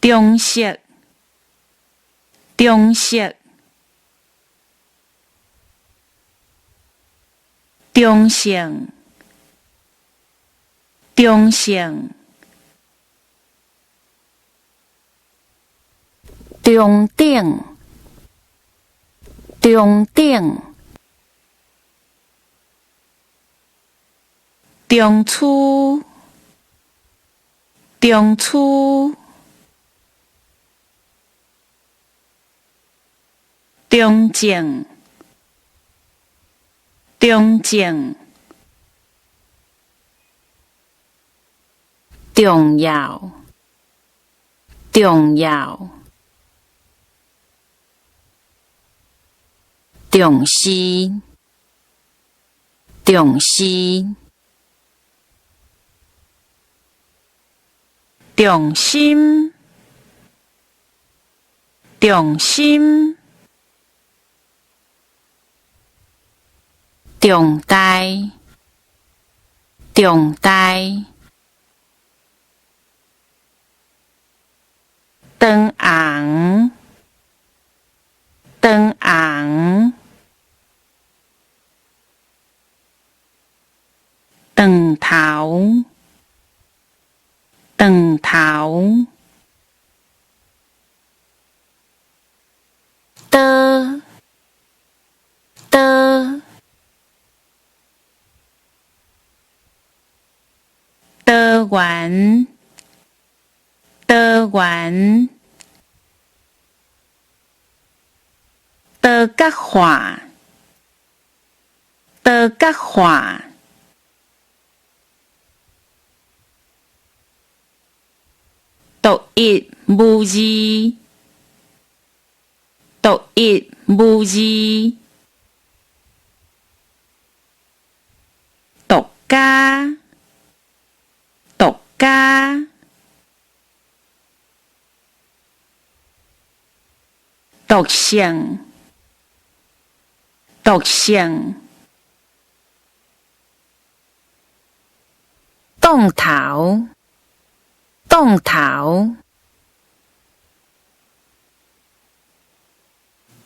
中式，中式，中性，中性，中等，中等，中粗，中粗，中正，中正，重要，重要，重视，重视，重心，重心，重大，重大，长红，长红，长头，长头，的，的，多元，多元，多角化，多角化，独一无二，独一无二，独家，独家，独性，独性，动头，动头，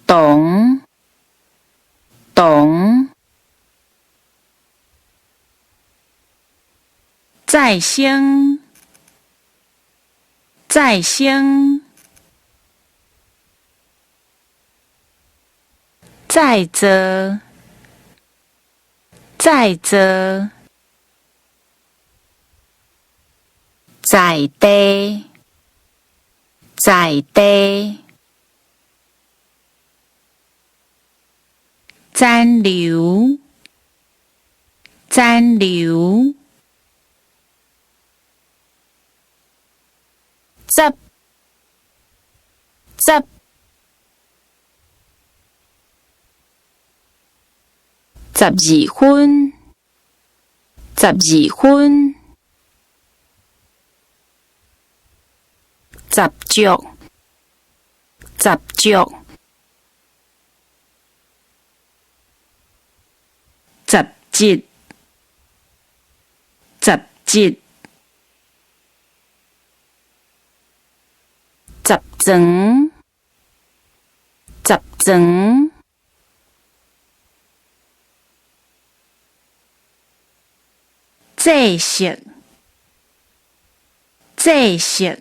懂，懂，再生，再生，再者，再者，在地，在地，残留，残留，十，十，十二分，十二分，十足，十足，十节，十节，十层，十层，这色，这色，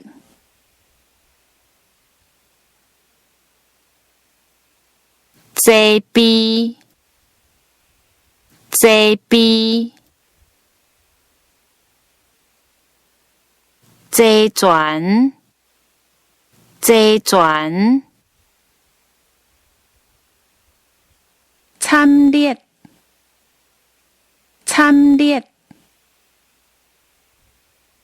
这边，这边，这转，这转，参列，参列，